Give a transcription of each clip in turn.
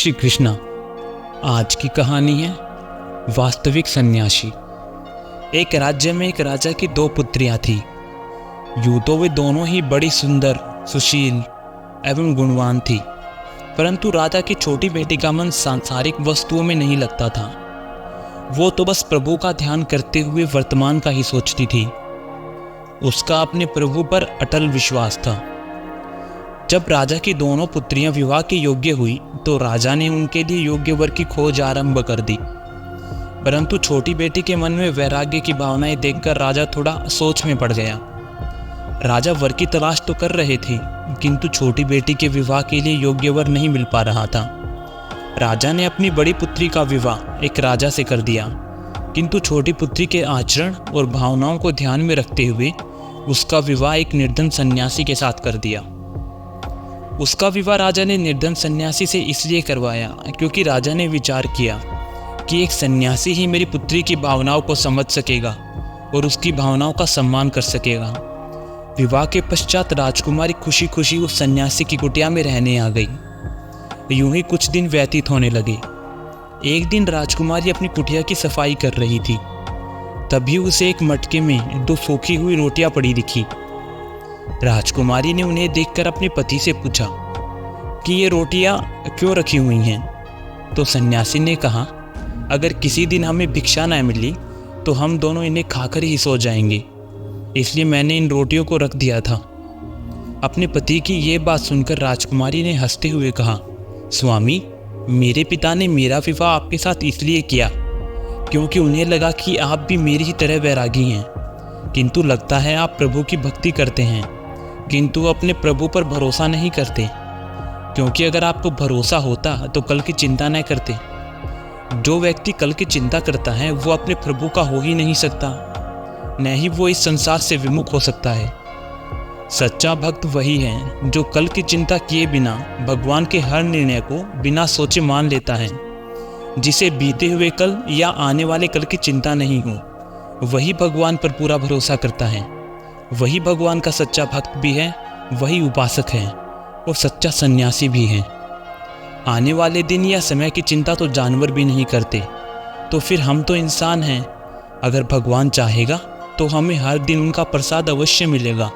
श्री कृष्णा। आज की कहानी है वास्तविक सन्यासी। एक राज्य में एक राजा की दो पुत्रियां थीं। यूं तो वे दोनों ही बड़ी सुंदर, सुशील एवं गुणवान थी, परंतु राजा की छोटी बेटी का मन सांसारिक वस्तुओं में नहीं लगता था। वो तो बस प्रभु का ध्यान करते हुए वर्तमान का ही सोचती थी। उसका अपने प्रभु पर अटल विश्वास था। जब राजा की दोनों पुत्रियां विवाह के योग्य हुई तो राजा ने उनके लिए योग्य वर की खोज आरंभ कर दी, परंतु छोटी बेटी के मन में वैराग्य की भावनाएं देखकर राजा थोड़ा सोच में पड़ गया। राजा वर की तलाश तो कर रहे थे, किंतु छोटी बेटी के विवाह के लिए योग्य वर नहीं मिल पा रहा था। राजा ने अपनी बड़ी पुत्री का विवाह एक राजा से कर दिया, किंतु छोटी पुत्री के आचरण और भावनाओं को ध्यान में रखते हुए उसका विवाह एक निर्धन सन्यासी के साथ कर दिया। उसका विवाह राजा ने निर्धन सन्यासी से इसलिए करवाया क्योंकि राजा ने विचार किया कि एक सन्यासी ही मेरी पुत्री की भावनाओं को समझ सकेगा और उसकी भावनाओं का सम्मान कर सकेगा। विवाह के पश्चात राजकुमारी खुशी खुशी उस सन्यासी की कुटिया में रहने आ गई। यूं ही कुछ दिन व्यतीत होने लगे। एक दिन राजकुमारी अपनी कुटिया की सफाई कर रही थी, तभी उसे एक मटके में दो फूकी हुई रोटियां पड़ी दिखी। राजकुमारी ने उन्हें देखकर अपने पति से पूछा कि ये रोटियां क्यों रखी हुई हैं। तो सन्यासी ने कहा, अगर किसी दिन हमें भिक्षा न मिली तो हम दोनों इन्हें खाकर ही सो जाएंगे, इसलिए मैंने इन रोटियों को रख दिया था। अपने पति की ये बात सुनकर राजकुमारी ने हंसते हुए कहा, स्वामी, मेरे पिता ने मेरा विवाह आपके साथ इसलिए किया क्योंकि उन्हें लगा कि आप भी मेरी ही तरह वैरागी हैं, किंतु लगता है आप प्रभु की भक्ति करते हैं किंतु अपने प्रभु पर भरोसा नहीं करते, क्योंकि अगर आपको भरोसा होता तो कल की चिंता न करते। जो व्यक्ति कल की चिंता करता है वो अपने प्रभु का हो ही नहीं सकता, न ही वो इस संसार से विमुख हो सकता है। सच्चा भक्त वही है जो कल की चिंता किए बिना भगवान के हर निर्णय को बिना सोचे मान लेता है। जिसे बीते हुए कल या आने वाले कल की चिंता नहीं हो, वही भगवान पर पूरा भरोसा करता है। वही भगवान का सच्चा भक्त भी है, वही उपासक है और सच्चा सन्यासी भी है। आने वाले दिन या समय की चिंता तो जानवर भी नहीं करते, तो फिर हम तो इंसान हैं। अगर भगवान चाहेगा तो हमें हर दिन उनका प्रसाद अवश्य मिलेगा।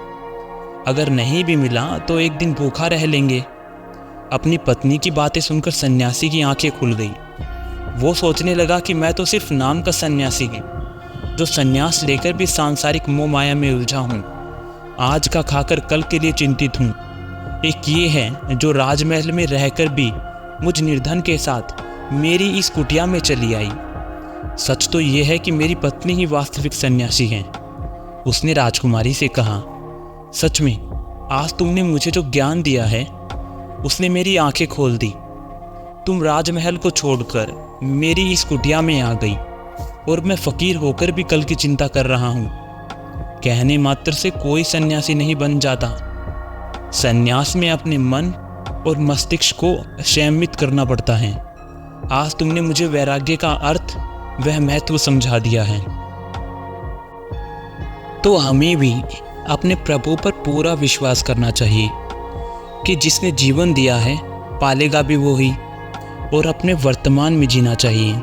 अगर नहीं भी मिला तो एक दिन भूखा रह लेंगे। अपनी पत्नी की बातें सुनकर सन्यासी की आंखें खुल गई। वो सोचने लगा कि मैं तो सिर्फ नाम का सन्यासी हूँ, जो सन्यास लेकर भी सांसारिक मोह माया में उलझा हूँ। आज का खाकर कल के लिए चिंतित हूँ। एक ये है जो राजमहल में रहकर भी मुझ निर्धन के साथ मेरी इस कुटिया में चली आई। सच तो ये है कि मेरी पत्नी ही वास्तविक सन्यासी है। उसने राजकुमारी से कहा, सच में आज तुमने मुझे जो ज्ञान दिया है उसने मेरी आंखें खोल दी। तुम राजमहल को छोड़कर मेरी इस कुटिया में आ गई और मैं फकीर होकर भी कल की चिंता कर रहा हूँ। कहने मात्र से कोई सन्यासी नहीं बन जाता। सन्यास में अपने मन और मस्तिष्क को संयमित करना पड़ता है। आज तुमने मुझे वैराग्य का अर्थ वह महत्व समझा दिया है। तो हमें भी अपने प्रभु पर पूरा विश्वास करना चाहिए कि जिसने जीवन दिया है पालेगा भी वो ही, और अपने वर्तमान में जीना चाहिए।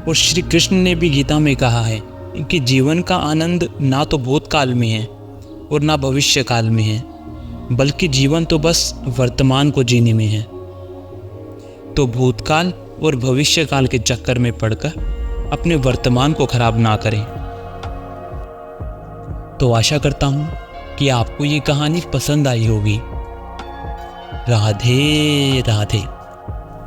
और श्री कृष्ण ने भी गीता में कहा है कि जीवन का आनंद ना तो भूतकाल में है और ना भविष्य काल में है, बल्कि जीवन तो बस वर्तमान को जीने में है। तो भूतकाल और भविष्य काल के चक्कर में पड़कर अपने वर्तमान को खराब ना करें। तो आशा करता हूँ कि आपको ये कहानी पसंद आई होगी। राधे राधे।